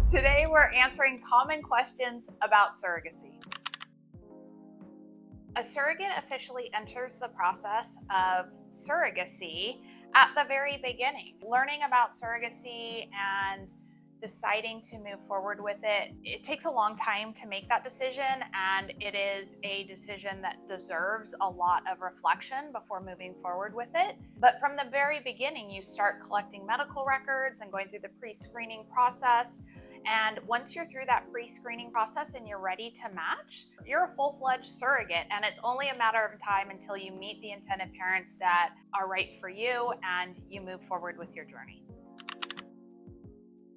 Today we're answering common questions about surrogacy. A surrogate officially enters the process of surrogacy at the very beginning. Learning about surrogacy and deciding to move forward with it, it takes a long time to make that decision, and it is a decision that deserves a lot of reflection before moving forward with it. But from the very beginning, you start collecting medical records and going through the pre-screening process. And once you're through that pre-screening process and you're ready to match, you're a full-fledged surrogate, and it's only a matter of time until you meet the intended parents that are right for you and you move forward with your journey.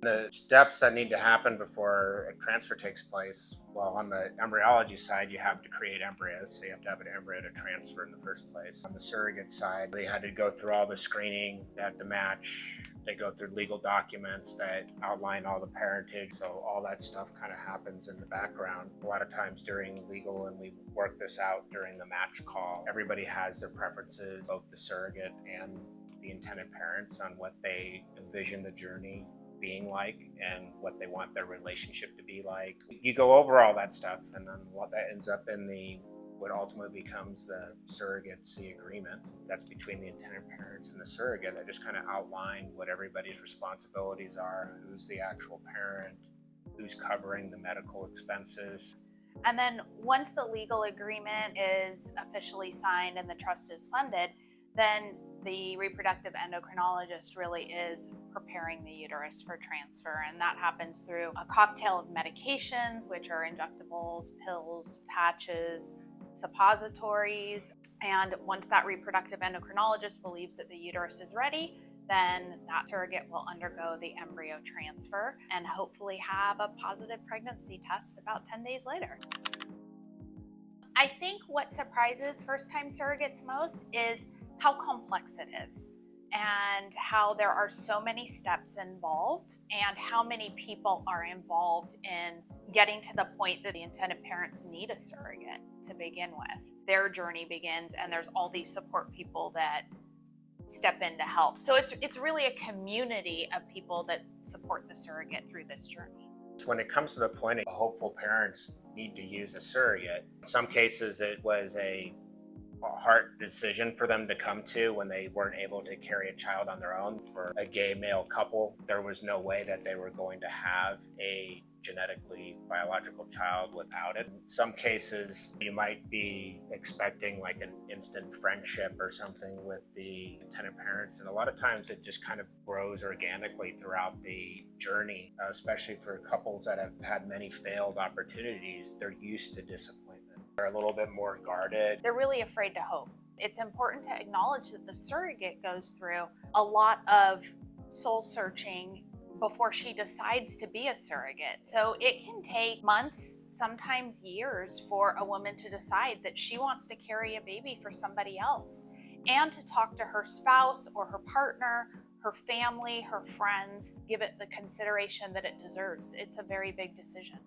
The steps that need to happen before a transfer takes place, well, on the embryology side, you have to create embryos, so you have to have an embryo to transfer in the first place. On the surrogate side, they had to go through all the screening at the match. They go through legal documents that outline all the parentage, so all that stuff kind of happens in the background. A lot of times during legal, and we work this out during the match call, everybody has their preferences, both the surrogate and the intended parents, on what they envision the journey being like and what they want their relationship to be like. You go over all that stuff, and then what that ends up in what ultimately becomes the surrogacy agreement that's between the intended parents and the surrogate, that just kind of outline what everybody's responsibilities are, who's the actual parent, who's covering the medical expenses. And then once the legal agreement is officially signed and the trust is funded, then the reproductive endocrinologist really is preparing the uterus for transfer. And that happens through a cocktail of medications, which are injectables, pills, patches, suppositories. And once that reproductive endocrinologist believes that the uterus is ready, then that surrogate will undergo the embryo transfer and hopefully have a positive pregnancy test about 10 days later. I think what surprises first-time surrogates most is how complex it is, and how there are so many steps involved, and how many people are involved in getting to the point that the intended parents need a surrogate to begin with. Their journey begins, and there's all these support people that step in to help. So it's really a community of people that support the surrogate through this journey. When it comes to the point of hopeful parents need to use a surrogate, in some cases it was a hard decision for them to come to when they weren't able to carry a child on their own. For a gay male couple, there was no way that they were going to have a genetically biological child without it. In some cases, you might be expecting like an instant friendship or something with the intended parents, and a lot of times it just kind of grows organically throughout the journey, especially for couples that have had many failed opportunities. They're used to disappointment. They're a little bit more guarded. They're really afraid to hope. It's important to acknowledge that the surrogate goes through a lot of soul searching before she decides to be a surrogate. So it can take months, sometimes years, for a woman to decide that she wants to carry a baby for somebody else, and to talk to her spouse or her partner, her family, her friends, give it the consideration that it deserves. It's a very big decision.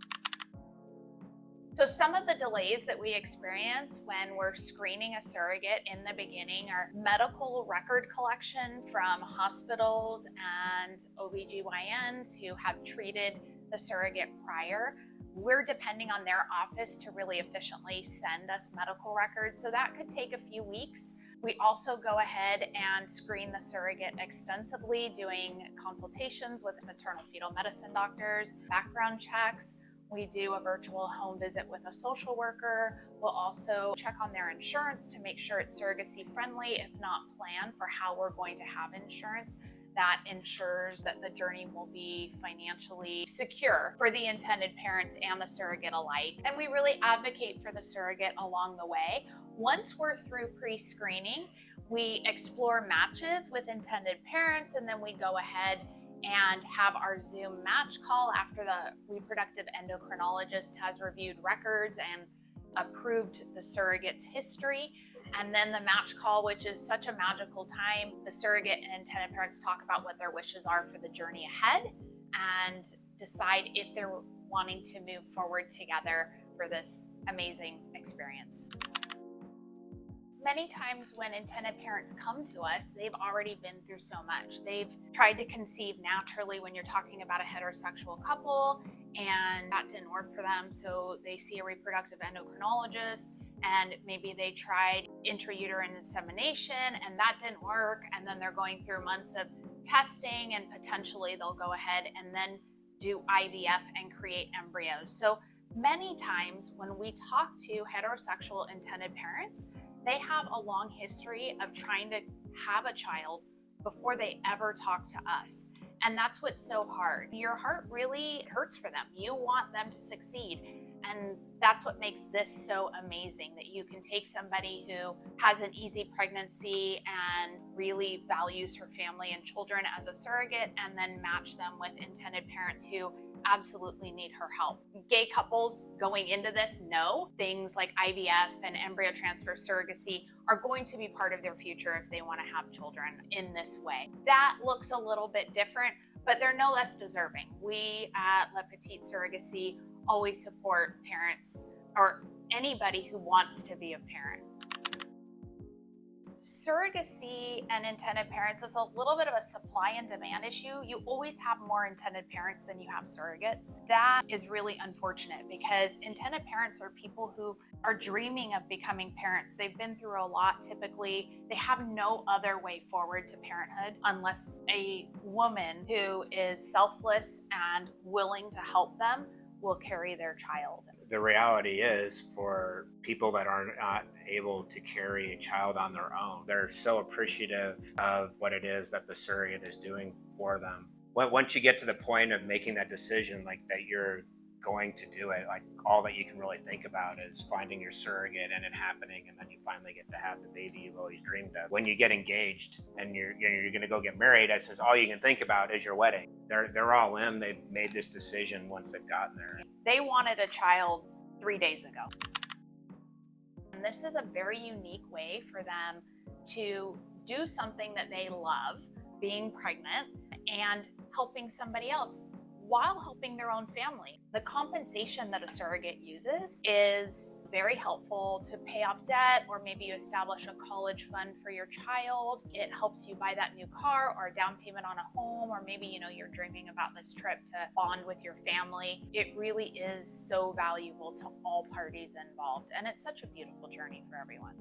So some of the delays that we experience when we're screening a surrogate in the beginning are medical record collection from hospitals and OBGYNs who have treated the surrogate prior. We're depending on their office to really efficiently send us medical records, so that could take a few weeks. We also go ahead and screen the surrogate extensively, doing consultations with maternal fetal medicine doctors, background checks. We do a virtual home visit with a social worker. We'll also check on their insurance to make sure it's surrogacy friendly, if not plan for how we're going to have insurance that ensures that the journey will be financially secure for the intended parents and the surrogate alike. And we really advocate for the surrogate along the way. Once we're through pre-screening, we explore matches with intended parents, and then we go ahead and have our Zoom match call after the reproductive endocrinologist has reviewed records and approved the surrogate's history. And then the match call, which is such a magical time, the surrogate and intended parents talk about what their wishes are for the journey ahead and decide if they're wanting to move forward together for this amazing experience. Many times when intended parents come to us, they've already been through so much. They've tried to conceive naturally when you're talking about a heterosexual couple, and that didn't work for them. So they see a reproductive endocrinologist, and maybe they tried intrauterine insemination and that didn't work. And then they're going through months of testing, and potentially they'll go ahead and then do IVF and create embryos. So many times when we talk to heterosexual intended parents, they have a long history of trying to have a child before they ever talk to us. And that's what's so hard. Your heart really hurts for them. You want them to succeed. And that's what makes this so amazing, that you can take somebody who has an easy pregnancy and really values her family and children as a surrogate, and then match them with intended parents who absolutely need her help. Gay couples going into this know things like IVF and embryo transfer surrogacy are going to be part of their future if they want to have children in this way. That looks a little bit different, but they're no less deserving. We at Le Petit Surrogacy always support parents or anybody who wants to be a parent. Surrogacy and intended parents is a little bit of a supply and demand issue. You always have more intended parents than you have surrogates. That is really unfortunate, because intended parents are people who are dreaming of becoming parents. They've been through a lot. Typically, they have no other way forward to parenthood unless a woman who is selfless and willing to help them will carry their child. The reality is, for people that are not able to carry a child on their own, they're so appreciative of what it is that the surrogate is doing for them. Once you get to the point of making that decision, like that you're going to do it, like all that you can really think about is finding your surrogate and it happening, and then you finally get to have the baby you've always dreamed of. When you get engaged and you're going to go get married, it says all you can think about is your wedding. They're all in. They've made this decision once they've gotten there. They wanted a child 3 days ago. And this is a very unique way for them to do something that they love, being pregnant and helping somebody else while helping their own family. The compensation that a surrogate uses is very helpful to pay off debt, or maybe you establish a college fund for your child. It helps you buy that new car or a down payment on a home, or maybe you're dreaming about this trip to bond with your family. It really is so valuable to all parties involved, and it's such a beautiful journey for everyone.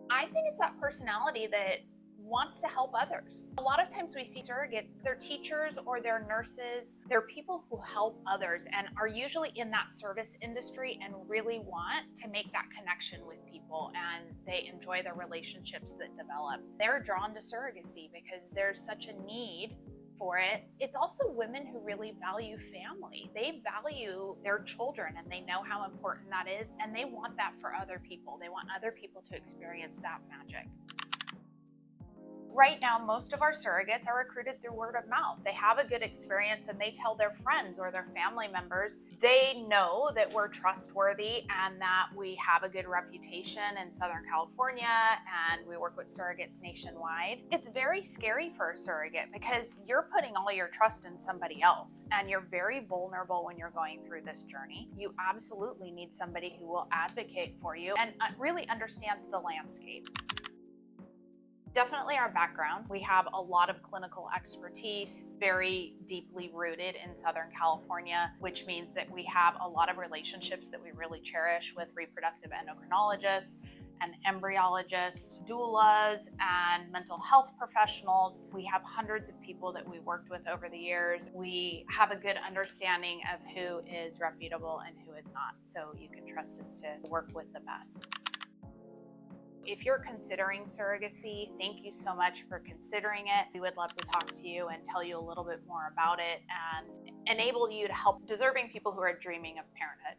I think it's that personality that wants to help others. A lot of times we see surrogates, they're teachers or they're nurses. They're people who help others and are usually in that service industry and really want to make that connection with people, and they enjoy the relationships that develop. They're drawn to surrogacy because there's such a need for it. It's also women who really value family. They value their children and they know how important that is, and they want that for other people. They want other people to experience that magic. Right now, most of our surrogates are recruited through word of mouth. They have a good experience and they tell their friends or their family members. They know that we're trustworthy and that we have a good reputation in Southern California, and we work with surrogates nationwide. It's very scary for a surrogate because you're putting all your trust in somebody else, and you're very vulnerable when you're going through this journey. You absolutely need somebody who will advocate for you and really understands the landscape. Definitely our background. We have a lot of clinical expertise, very deeply rooted in Southern California, which means that we have a lot of relationships that we really cherish with reproductive endocrinologists and embryologists, doulas, and mental health professionals. We have hundreds of people that we worked with over the years. We have a good understanding of who is reputable and who is not, so you can trust us to work with the best. If you're considering surrogacy, thank you so much for considering it. We would love to talk to you and tell you a little bit more about it and enable you to help deserving people who are dreaming of parenthood.